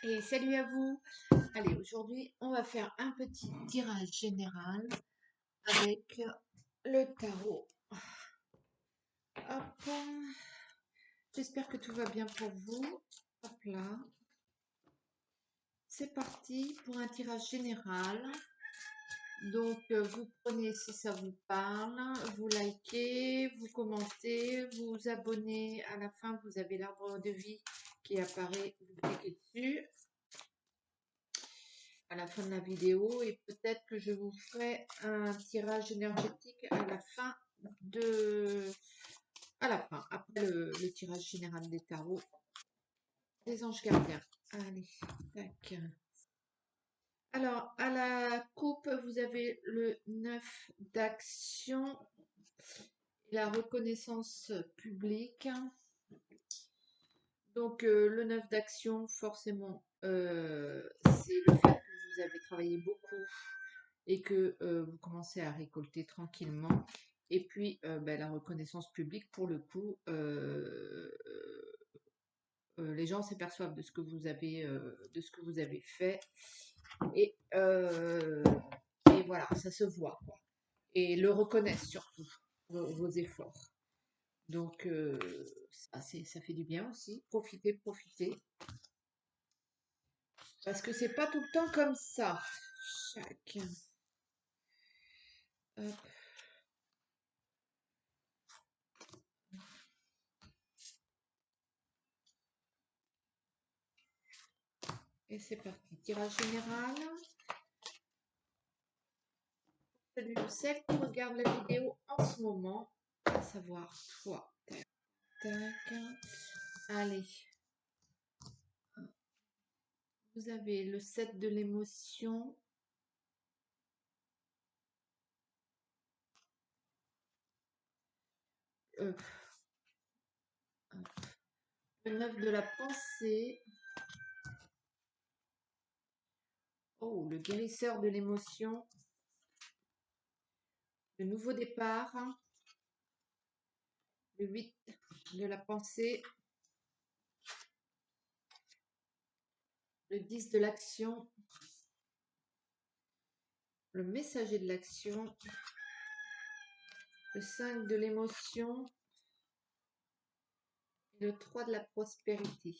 Et salut à vous. Allez, aujourd'hui, on va faire un petit tirage général avec le tarot. Hop. J'espère que tout va bien pour vous. Hop là. C'est parti pour un tirage général. Donc, vous prenez si ça vous parle, vous likez, vous commentez, vous abonnez. À la fin, vous avez l'arbre de vie qui apparaît. Vous cliquez dessus à la fin de la vidéo et peut-être que je vous ferai un tirage énergétique après le tirage général des tarots des anges gardiens. Allez, tac. Alors, à la coupe, vous avez le 9 d'action et la reconnaissance publique. Donc, le 9 d'action, forcément, c'est le fait que vous avez travaillé beaucoup et que vous commencez à récolter tranquillement. Et puis, la reconnaissance publique, pour le coup, les gens s'aperçoivent de ce que vous avez fait. Et, et voilà, ça se voit, quoi. Et le reconnaissent surtout, vos efforts. Donc, ça fait du bien aussi. Profitez, profitez. Parce que c'est pas tout le temps comme ça. Chacun. Hop. Et c'est parti. Tirage général. Celui ou celle qui regarde la vidéo en ce moment, à savoir toi. Tac, tac. Allez. Vous avez le 7 de l'émotion. Euh, le 9 de la pensée. Oh, le guérisseur de l'émotion. Le nouveau départ. Le 8 de la pensée. Le 10 de l'action. Le messager de l'action. Le 5 de l'émotion. Et le 3 de la prospérité.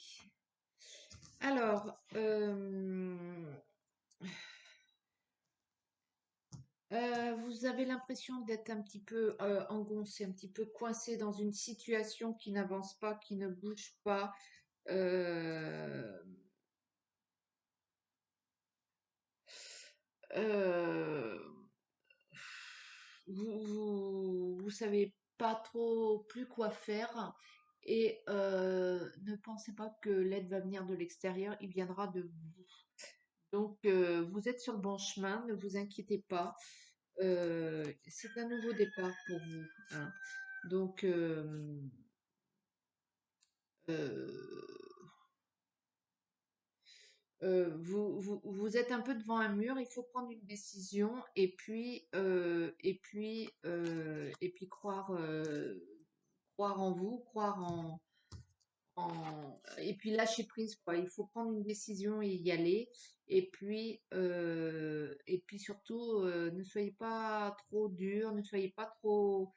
Alors, vous avez l'impression d'être un petit peu engoncé, un petit peu coincé dans une situation qui n'avance pas, qui ne bouge pas. Euh, euh, vous savez pas trop plus quoi faire et ne pensez pas que l'aide va venir de l'extérieur, il viendra de vous. Donc, vous êtes sur le bon chemin, ne vous inquiétez pas. C'est un nouveau départ pour vous, hein. Donc, euh, vous êtes un peu devant un mur, il faut prendre une décision et puis croire en vous, et puis lâcher prise, quoi. Il faut prendre une décision et y aller. Et puis surtout, ne soyez pas trop dur, ne soyez pas trop,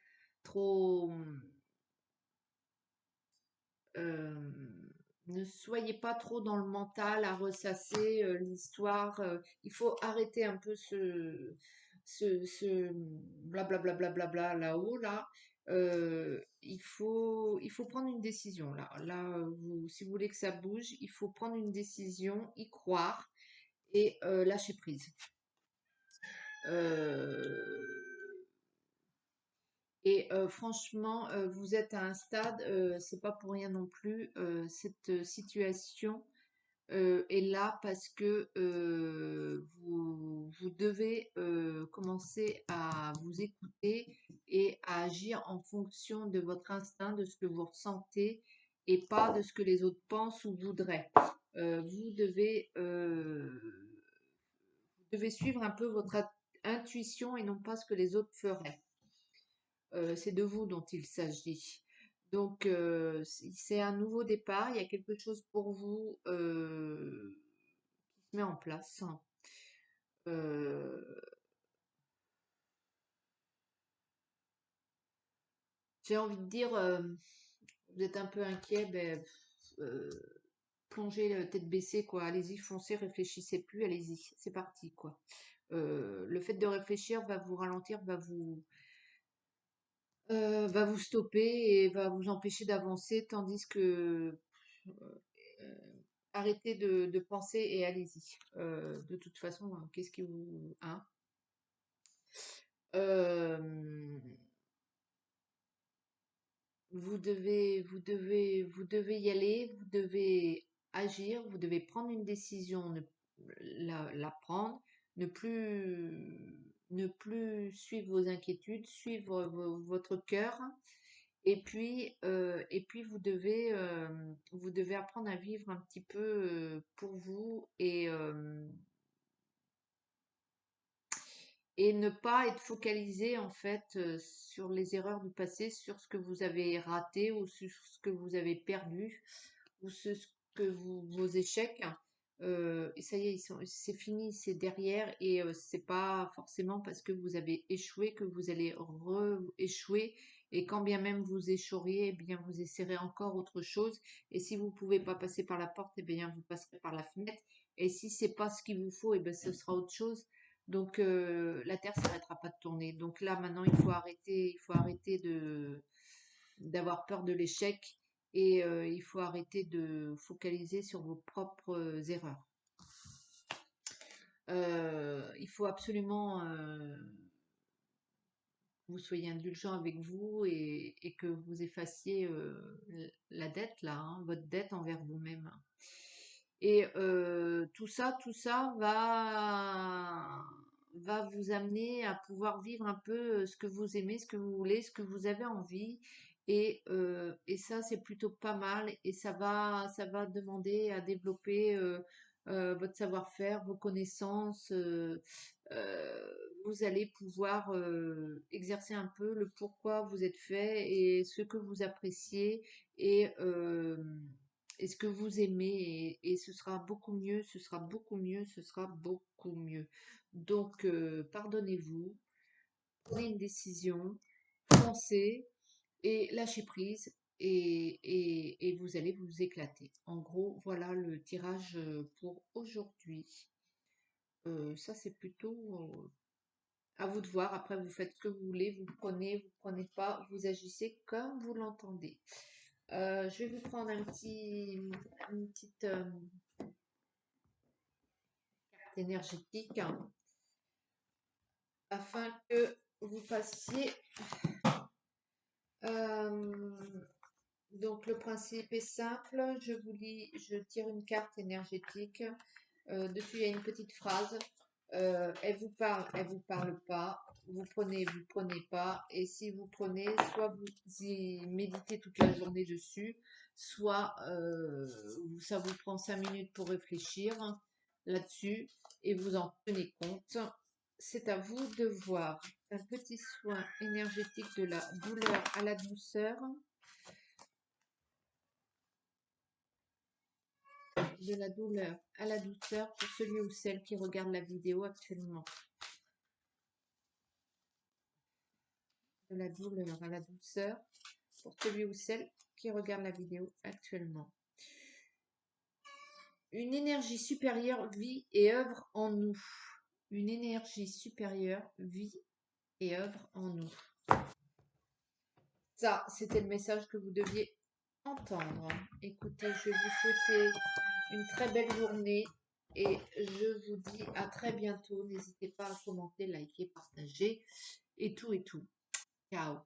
euh, ne soyez pas trop dans le mental à ressasser l'histoire. Il faut arrêter un peu ce blablabla bla là-haut, là. Il faut prendre une décision là. Là, si vous voulez que ça bouge, il faut prendre une décision, y croire et lâcher prise. Et franchement, vous êtes à un stade, c'est pas pour rien non plus. Cette situation est là parce que vous devez commencer à vous écouter et à agir en fonction de votre instinct, de ce que vous ressentez et pas de ce que les autres pensent ou voudraient. Vous devez suivre un peu votre intuition et non pas ce que les autres feraient. C'est de vous dont il s'agit. Donc, c'est un nouveau départ. Il y a quelque chose pour vous se met en place. Euh, j'ai envie de dire, vous êtes un peu inquiet, ben, euh, plongez tête baissée, quoi. Allez-y, foncez, réfléchissez plus, allez-y, c'est parti, quoi. Le fait de réfléchir va vous ralentir, va vous stopper et va vous empêcher d'avancer, tandis que arrêtez de penser et allez-y. De toute façon, hein, qu'est-ce qui vous... Hein? Euh, vous devez y aller, vous devez agir, vous devez prendre une décision, la prendre, ne plus suivre vos inquiétudes, suivre votre cœur, et puis vous devez apprendre à vivre un petit peu pour vous et ne pas être focalisé en fait sur les erreurs du passé, sur ce que vous avez raté ou sur ce que vous avez perdu ou ce que vos échecs. Et ça y est, c'est fini, c'est derrière et c'est pas forcément parce que vous avez échoué que vous allez re-échouer. Et quand bien même vous échoueriez, eh bien vous essaierez encore autre chose. Et si vous pouvez pas passer par la porte, eh bien vous passerez par la fenêtre. Et si c'est pas ce qu'il vous faut, eh bien ce sera autre chose. Donc la Terre s'arrêtera pas de tourner. Donc là maintenant il faut arrêter de d'avoir peur de l'échec et il faut arrêter de focaliser sur vos propres erreurs. Il faut absolument que vous soyez indulgent avec vous et que vous effaciez la dette là, hein, votre dette envers vous-même. Et tout ça va vous amener à pouvoir vivre un peu ce que vous aimez, ce que vous voulez, ce que vous avez envie. Et ça, c'est plutôt pas mal. Et ça va demander à développer votre savoir-faire, vos connaissances. Euh, vous allez pouvoir exercer un peu le pourquoi vous êtes fait et ce que vous appréciez et, euh, et ce que vous aimez et ce sera beaucoup mieux, ce sera beaucoup mieux, ce sera beaucoup mieux. Donc, pardonnez-vous, prenez une décision, foncez et lâchez prise et vous allez vous éclater. En gros, voilà le tirage pour aujourd'hui. Ça, c'est plutôt à vous de voir. Après, vous faites ce que vous voulez, vous prenez pas, vous agissez comme vous l'entendez. Je vais vous prendre une petite carte énergétique hein, afin que vous fassiez. euh, donc le principe est simple. Je vous lis, je tire une carte énergétique. Dessus il y a une petite phrase. Elle vous parle pas. Vous prenez pas. Et si vous prenez, soit vous y méditez toute la journée dessus, soit ça vous prend 5 minutes pour réfléchir là-dessus et vous en tenez compte. C'est à vous de voir. Un petit soin énergétique de la douleur à la douceur, de la douleur à la douceur pour celui ou celle qui regarde la vidéo actuellement. De la douleur à la douceur pour celui ou celle qui regarde la vidéo actuellement. Une énergie supérieure vit et œuvre en nous. Une énergie supérieure vit et œuvre en nous. Ça, c'était le message que vous deviez entendre. Écoutez, je vais vous souhaiter une très belle journée et je vous dis à très bientôt. N'hésitez pas à commenter, liker, partager et tout et tout. Ciao.